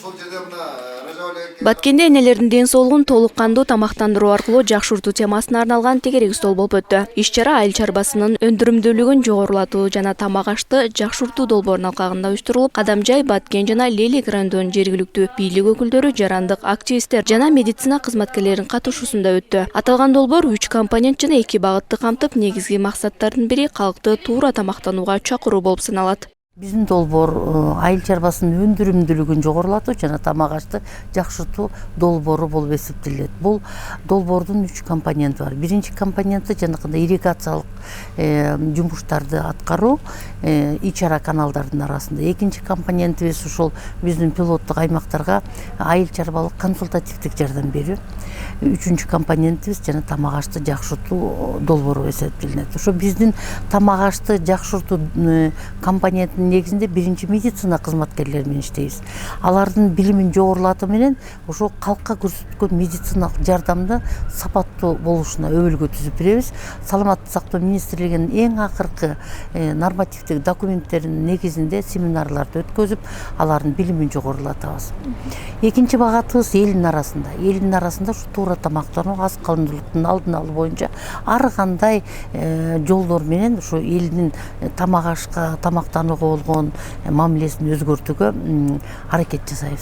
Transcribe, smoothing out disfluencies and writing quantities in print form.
ошол жерде мына Рожавалек Баткенде энелердин ден соолугун толук кандуу тамактандыруу аркылуу жакшыртуу темасына арналган тегерек стол болуп өттү. Иш-чара айыл чарбасынын өндүрүмдүүлүгүн жогорулатуу жана тамак ашты жакшыртуу долбоорунун алкагында уюштурулуп, Кадамжай, Баткен жана Лелек районунун жергиликтүү бийлик өкүлдөрү, жарандык активисттер жана медицина кызматкерлеринин катышуусунда өттү. Аталган долбоор 3 компонент жана 2 багытты камтып, негизги максаттардын бири калкты туура тамактанууга чакыруу болуп саналат. Биздин долбоор айыл чарбасынын өндүрүмдүүлүгүн жогорулатуу жана тамак ашты жакшыртуу долбоору болуп эсептелет. Бул долбоордун 3 компоненти бар. Биринчи компоненти жанакындай ирригациялык жумуштарды аткаруу ич-ара каналдардын арасында. Экинчи компонентибиз ушул биздин пилоттук аймактарга айыл чарбалык консультативдик жардам берүү. Үчүнчү компонентибиз жана тамак ашты жакшыртуу долбоору эсептелинет. Ошо биздин тамак ашты жакшыртуу компонентинин негизинде биринчи медицина кызматкерлери менен иштейбиз. Алардын билимин жогорулатуу менен ошо калкка көрсөткөн медициналык жардамды сапаттуу болушуна өбөлгө түзүп беребиз. Саламаттык сактоо министрлигинин эң акыркы нормативдик документтеринин негизинде семинарларды өткөзүп, алардын билимин жогорулатабыз. Экинчи багатыбыз элдин арасында. Элдин арасында ушу туура тамактануу, аз калымдуулуктун алдын алуу боюнча ар кандай жолдор менен ушу элдин тамак ашка, тамактанууга болгон мамилесин өзгөртүүгө аракет жасайбыз.